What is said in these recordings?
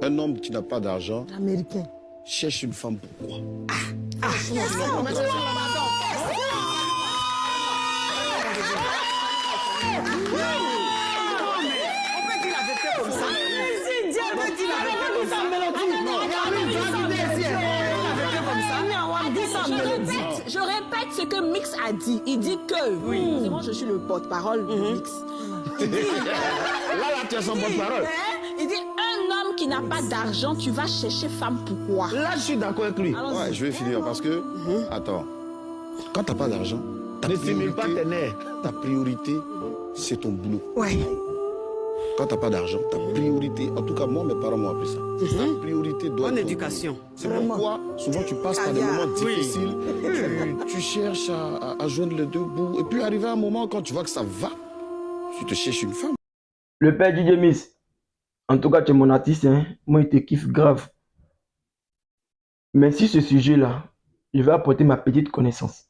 Un homme qui n'a pas d'argent Américain. cherche une femme pourquoi? Je répète ce que Mix a dit. Il dit que, moi je suis le porte-parole de Mix. Là, tu as son porte-parole. Il dit, un homme qui n'a pas d'argent, tu vas chercher femme pourquoi? Là, je suis d'accord avec lui. Allons-y. Ouais, je vais finir parce que, attends, quand tu n'as pas d'argent, Ne simule pas tes nerfs. ta priorité, c'est ton boulot. Ouais. Quand tu n'as pas d'argent, ta priorité, en tout cas, moi, mes parents m'ont appris ça. Ta priorité doit Bonne être ton éducation. boulot. C'est pourquoi, souvent, tu passes par des moments difficiles, tu cherches à joindre les deux bouts, et puis arrivé à un moment, quand tu vois que ça va, tu te cherches une femme. Le père DJ Miss, en tout cas, tu es mon artiste, hein. Moi, il te kiffe grave. Mais si ce sujet-là, je vais apporter ma petite connaissance.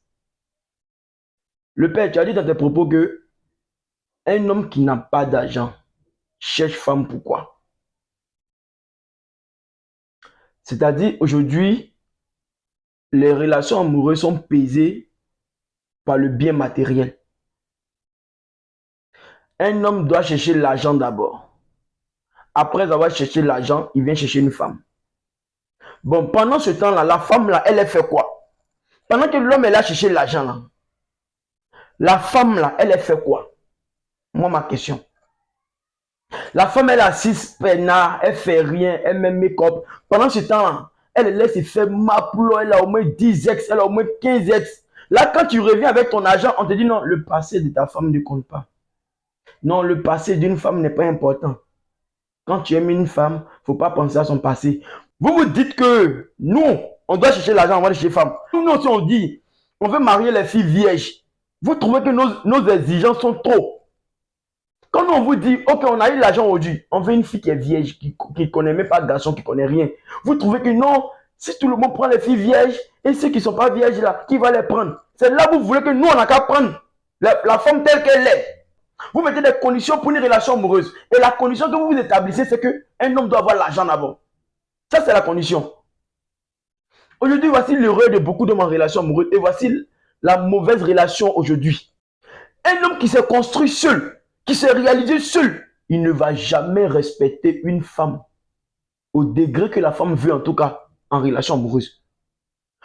Le père, tu as dit dans tes propos que un homme qui n'a pas d'argent cherche femme pourquoi? C'est-à-dire, aujourd'hui, les relations amoureuses sont pesées par le bien matériel. Un homme doit chercher l'argent d'abord. Après avoir cherché l'argent, il vient chercher une femme. Bon, pendant ce temps-là, la femme, là, elle fait quoi? Pendant que l'homme, elle a cherché l'argent, là, la femme, là, elle fait quoi? Moi, ma question. La femme, elle est assise, peinard, elle fait rien, elle met make-up. Pendant ce temps-là, elle laisse faire maplo, elle a au moins 10 ex, elle a au moins 15 ex. Là, quand tu reviens avec ton argent, on te dit non, le passé de ta femme ne compte pas. Non, le passé d'une femme n'est pas important. Quand tu aimes une femme, il ne faut pas penser à son passé. Vous vous dites que nous, on doit chercher l'argent avant de chercher femme. Nous aussi, on dit, on veut marier les filles vierges. Vous trouvez que nos exigences sont trop. Quand on vous dit, ok, on a eu l'argent aujourd'hui, on veut une fille qui est vierge, qui ne connaît même pas de garçon, qui ne connaît rien. Vous trouvez que non, si tout le monde prend les filles vierges, et ceux qui ne sont pas vierges là, qui va les prendre? C'est là que vous voulez que nous, on n'a qu'à prendre la femme telle qu'elle est. Vous mettez des conditions pour une relation amoureuse. Et la condition que vous établissez, c'est qu'un homme doit avoir l'argent d'abord. Ça, c'est la condition. Aujourd'hui, voici l'erreur de beaucoup d'hommes en relation amoureuse. Et voici la mauvaise relation aujourd'hui. Un homme qui s'est construit seul, qui s'est réalisé seul, il ne va jamais respecter une femme au degré que la femme veut, en tout cas, en relation amoureuse.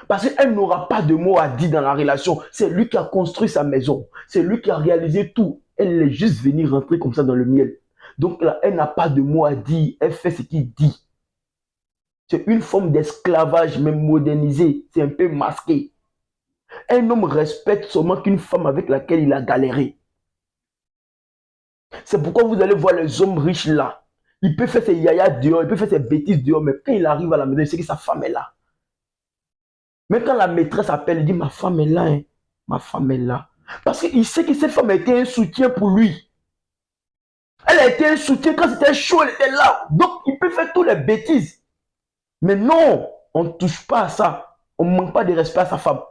Parce qu'elle n'aura pas de mots à dire dans la relation. C'est lui qui a construit sa maison. C'est lui qui a réalisé tout. Elle est juste venue rentrer comme ça dans le miel. Donc là, elle n'a pas de mots à dire. Elle fait ce qu'il dit. C'est une forme d'esclavage, même modernisée. C'est un peu masqué. Un homme respecte seulement qu'une femme avec laquelle il a galéré. C'est pourquoi vous allez voir les hommes riches là. Il peut faire ses yaya dehors, il peut faire ses bêtises dehors, mais quand il arrive à la maison, il sait que sa femme est là. Même quand la maîtresse appelle, il dit ma femme est là, hein. Ma femme est là. Parce qu'il sait que cette femme a été un soutien pour lui. Elle a été un soutien quand c'était chaud, elle était là. Donc il peut faire toutes les bêtises. Mais non, on ne touche pas à ça. On ne manque pas de respect à sa femme.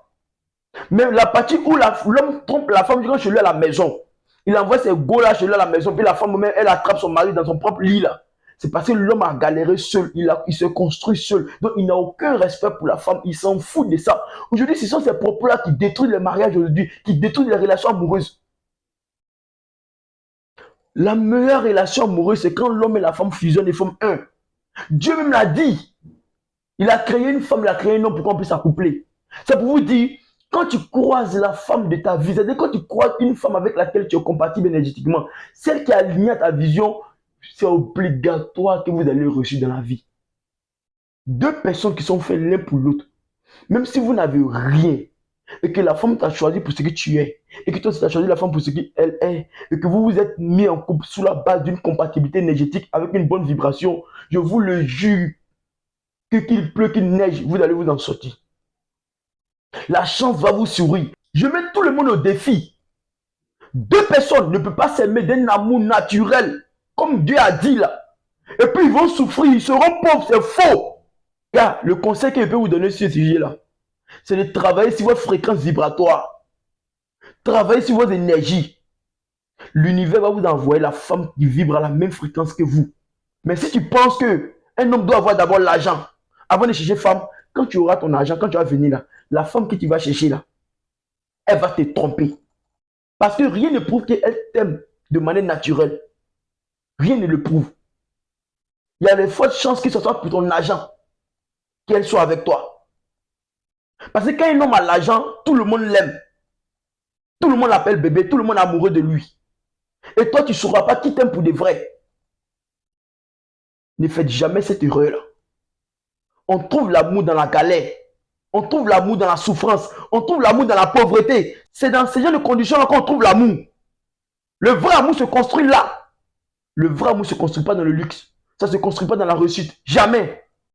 Mais la partie où l'homme trompe la femme durant chez lui à la maison, il envoie ses go là chez lui à la maison, puis la femme même, elle attrape son mari dans son propre lit là. C'est parce que l'homme a galéré seul, il se construit seul. Donc il n'a aucun respect pour la femme, il s'en fout de ça. Aujourd'hui, ce sont ces propos-là qui détruisent les mariages aujourd'hui, qui détruisent les relations amoureuses. La meilleure relation amoureuse, c'est quand l'homme et la femme fusionnent et forment un. Dieu même l'a dit. Il a créé une femme, il a créé un homme pour qu'on puisse s'accoupler. C'est pour vous dire, quand tu croises la femme de ta vie, c'est-à-dire quand tu croises une femme avec laquelle tu es compatible énergétiquement, celle qui est alignée à ta vision, c'est obligatoire que vous allez réussir dans la vie. Deux personnes qui sont faites l'un pour l'autre, même si vous n'avez rien, et que la femme t'a choisi pour ce que tu es, et que toi tu as choisi la femme pour ce qu'elle est, et que vous vous êtes mis en couple sous la base d'une compatibilité énergétique avec une bonne vibration, je vous le jure, que qu'il pleut, qu'il neige, vous allez vous en sortir. La chance va vous sourire. Je mets tout le monde au défi. Deux personnes ne peuvent pas s'aimer d'un amour naturel, comme Dieu a dit là. Et puis ils vont souffrir, ils seront pauvres, c'est faux. Car le conseil que je peux vous donner sur ce sujet-là, c'est de travailler sur votre fréquence vibratoire. Travailler sur votre énergie. L'univers va vous envoyer la femme qui vibre à la même fréquence que vous. Mais si tu penses que Un homme doit avoir d'abord l'argent avant de chercher femme. Quand tu auras ton argent, quand tu vas venir là, la femme que tu vas chercher là, elle va te tromper. Parce que rien ne prouve qu'elle t'aime de manière naturelle. Rien ne le prouve. Il y a de fortes chances que ce soit pour ton argent qu'elle soit avec toi. Parce que quand un homme a l'argent, tout le monde l'aime. Tout le monde l'appelle bébé, tout le monde est amoureux de lui. Et toi, tu ne sauras pas qui t'aime pour de vrai. Ne faites jamais cette erreur-là. On trouve l'amour dans la galère. On trouve l'amour dans la souffrance. On trouve l'amour dans la pauvreté. C'est dans ces genre de conditions-là qu'on trouve l'amour. Le vrai amour se construit là. Le vrai amour ne se construit pas dans le luxe. Ça ne se construit pas dans la réussite. Jamais.